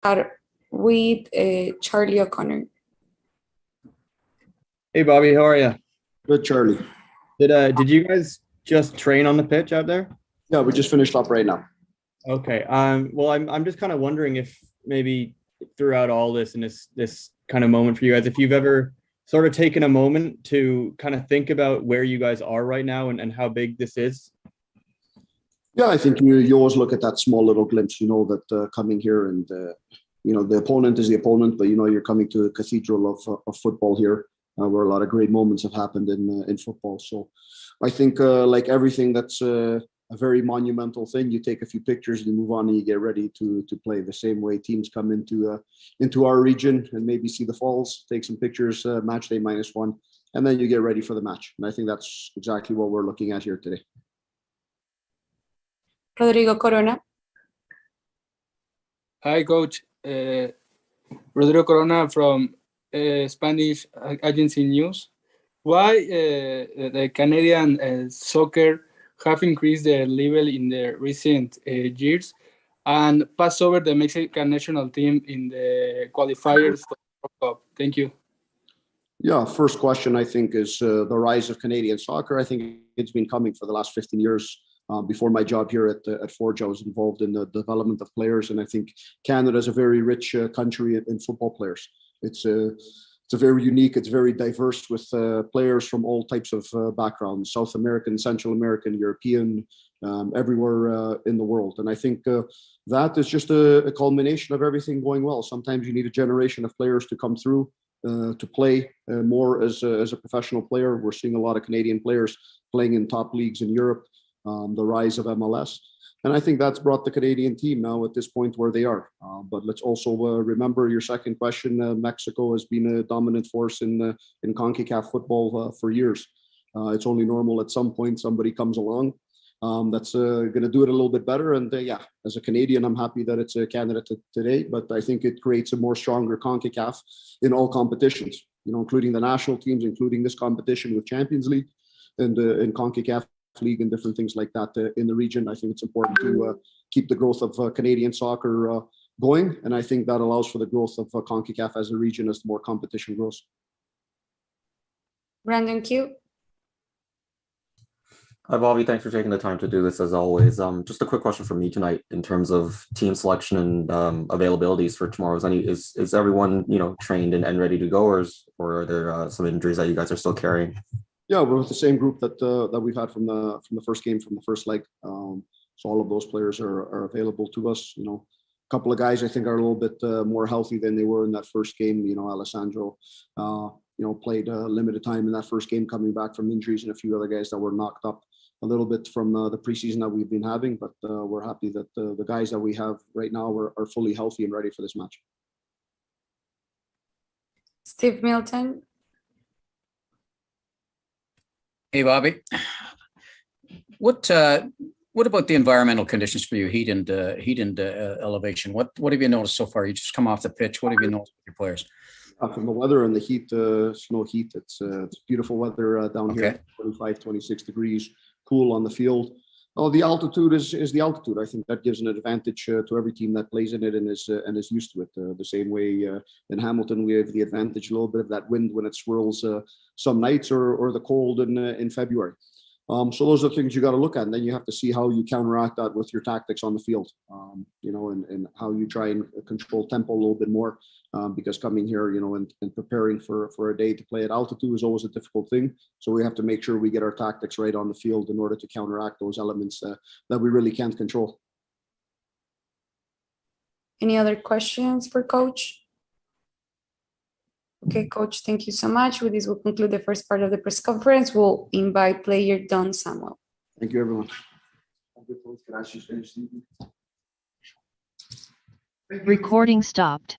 start with Charlie O'Connor. Hey, Bobby, how are you? Good, Charlie. Did you guys just train on the pitch out there? Yeah, we just finished up right now. Okay. Well, I'm just kind of wondering if maybe throughout all this and this kind of moment for you guys, if you've ever sort of taken a moment to kind of think about where you guys are right now and how big this is. Yeah, I think you always look at that small little glimpse, that coming here and, the opponent is the opponent, but, you're coming to the cathedral of football here, where a lot of great moments have happened in football. So I think like everything that's a very monumental thing, you take a few pictures, you move on, and you get ready to play. The same way teams come into our region and maybe see the falls, take some pictures, match day -1, and then you get ready for the match. And I think that's exactly what we're looking at here today. Rodrigo Corona. Hi, Coach. Rodrigo Corona from Spanish Agency News. Why the Canadian soccer have increased their level in the recent years and passed over the Mexican national team in the qualifiers for the World Cup? Thank you. Yeah, first question, I think, is the rise of Canadian soccer. I think it's been coming for the last 15 years. Before my job here at Forge, I was involved in the development of players, and I think Canada is a very rich country in football players. It's a very unique, it's very diverse with players from all types of backgrounds: South American, Central American, European, everywhere in the world. And I think that is just a culmination of everything going well. Sometimes you need a generation of players to come through to play more as a professional player. We're seeing a lot of Canadian players playing in top leagues in Europe. The rise of MLS. And I think that's brought the Canadian team now at this point where they are. But let's also remember your second question. Mexico has been a dominant force in CONCACAF football for years. It's only normal at some point somebody comes along that's going to do it a little bit better. And yeah, as a Canadian, I'm happy that it's Canada today, but I think it creates a more stronger CONCACAF in all competitions, including the national teams, including this competition with Champions League and in CONCACAF league and different things like that in the region. I think it's important to keep the growth of Canadian soccer going, and I think that allows for the growth of CONCACAF as a region as more competition grows. Brandon Q. Hi, Bobby. Thanks for taking the time to do this as always. Just a quick question from me tonight in terms of team selection and availabilities for tomorrow's. Is everyone trained and ready to go, or are there some injuries that you guys are still carrying? Yeah, we're with the same group that we've had from the first game, from the first leg. So all of those players are available to us. A couple of guys I think are a little bit more healthy than they were in that first game. Alessandro, played limited time in that first game, coming back from injuries, and a few other guys that were knocked up a little bit from the preseason that we've been having. But we're happy that the guys that we have right now are fully healthy and ready for this match. Steve Milton. Hey, Bobby. What about the environmental conditions for you? Heat and elevation. What have you noticed so far? You just come off the pitch. What have you noticed with your players? From the weather and the heat, snow heat. It's beautiful weather down here. 25, 26 degrees, cool on the field. Oh, the altitude is the altitude. I think that gives an advantage to every team that plays in it and is used to it. The same way in Hamilton, we have the advantage a little bit of that wind when it swirls some nights or the cold in February. So those are the things you got to look at, and then you have to see how you counteract that with your tactics on the field, and how you try and control tempo a little bit more, because coming here, and preparing for a day to play at altitude is always a difficult thing. So we have to make sure we get our tactics right on the field in order to counteract those elements that we really can't control. Any other questions for Coach? Okay, Coach, thank you so much. With this, we'll conclude the first part of the press conference. We'll invite player Don Samuel. Thank you, everyone. Recording stopped.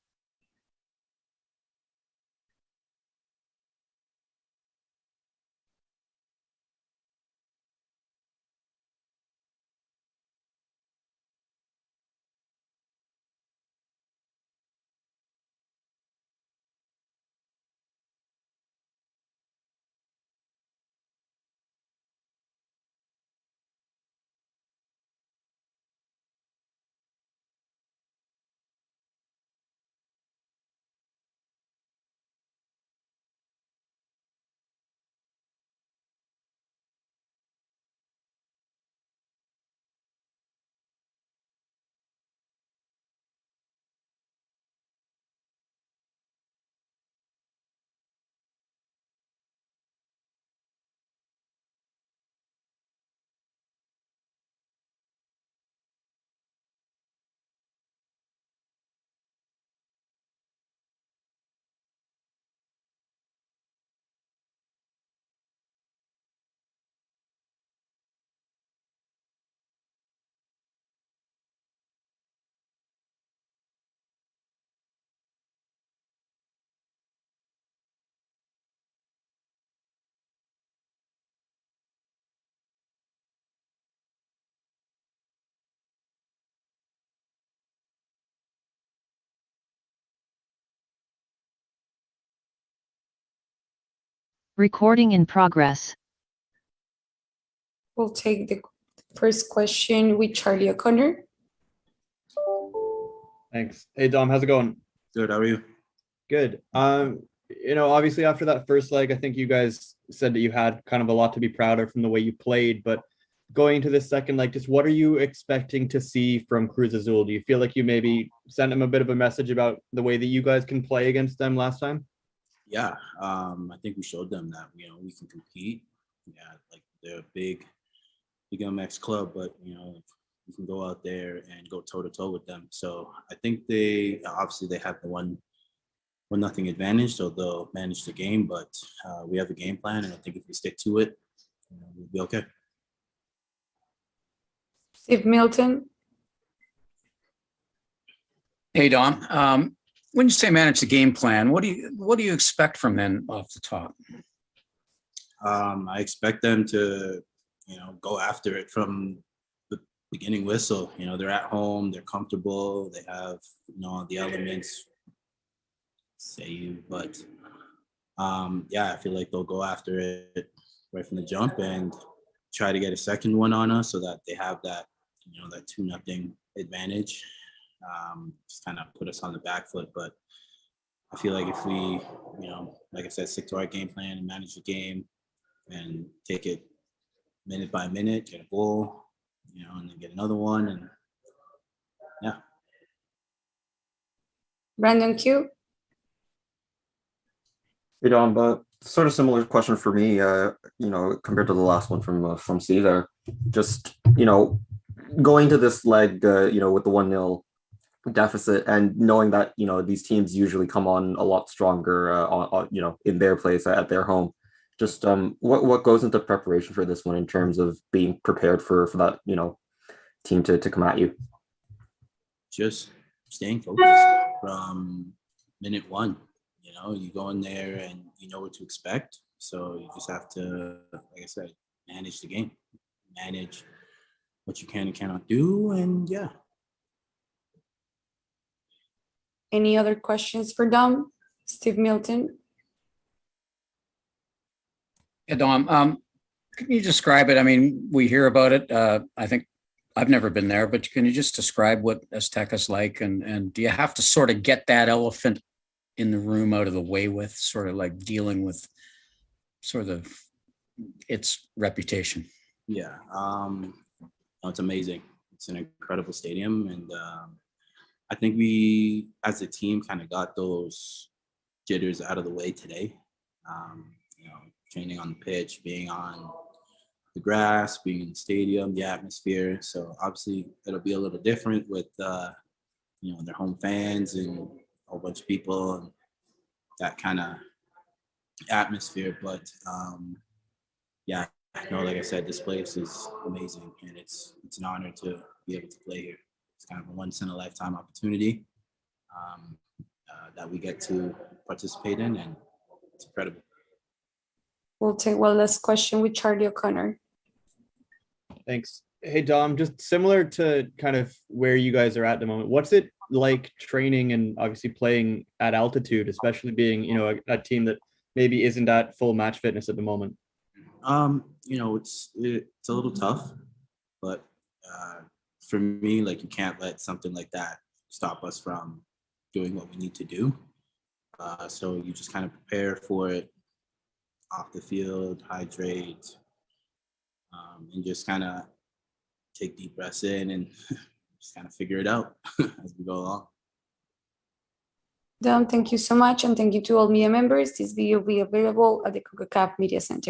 Recording in progress. We'll take the first question with Charlie O'Connor. Thanks. Hey, Dom, how's it going? Good. How are you? Good. Obviously after that first leg, I think you guys said that you had kind of a lot to be proud of from the way you played, but going into this second leg, just what are you expecting to see from Cruz Azul? Do you feel like you maybe sent them a bit of a message about the way that you guys can play against them last time? Yeah. I think we showed them that, we can compete. Yeah. Like they're a big MX club, but, we can go out there and go toe to toe with them. So I think they have the 1-0 advantage, so they'll manage the game, but we have a game plan. And I think if we stick to it, we'll be okay. Steve Milton. Hey, Dom. When you say manage the game plan, what do you expect from them off the top? I expect them to, go after it from the beginning whistle. They're at home, they're comfortable, they have, all the elements. But I feel like they'll go after it right from the jump and try to get a second one on us so that they have that, that 2-0 advantage. Just kind of put us on the back foot. But I feel like if we, like I said, stick to our game plan and manage the game and take it minute by minute, get a goal, and then get another one. And yeah. Brandon Q. Hey, Dom, but sort of similar question for me, compared to the last one from Steve there. Just, going to this leg, with the 1-0 deficit and knowing that, these teams usually come on a lot stronger, in their place at their home. Just what goes into preparation for this one in terms of being prepared for that, team to come at you? Just staying focused from minute one. You go in there and you know what to expect. So you just have to, like I said, manage the game, manage what you can and cannot do. And yeah. Any other questions for Dom? Steve Milton. Yeah, Dom, can you describe it? I mean, we hear about it. I think I've never been there, but can you just describe what Azteca's like? And do you have to sort of get that elephant in the room out of the way with, sort of like dealing with sort of its reputation? Yeah, it's amazing. It's an incredible stadium. And I think we, as a team, kind of got those jitters out of the way today. Training on the pitch, being on the grass, being in the stadium, the atmosphere. So obviously it'll be a little different with, their home fans and a whole bunch of people and that kind of atmosphere. But like I said, this place is amazing and it's an honor to be able to play here. It's kind of a once-in-a-lifetime opportunity that we get to participate in, and it's incredible. We'll take one last question with Charlie O'Connor. Thanks. Hey, Dom, just similar to kind of where you guys are at the moment, what's it like training and obviously playing at altitude, especially being, a team that maybe isn't at full match fitness at the moment? It's a little tough, but for me, like, you can't let something like that stop us from doing what we need to do. So you just kind of prepare for it off the field, hydrate, and just kind of take deep breaths in and just kind of figure it out as we go along. Dom, thank you so much. And thank you to all media members. This video will be available at the Concacaf Media Center.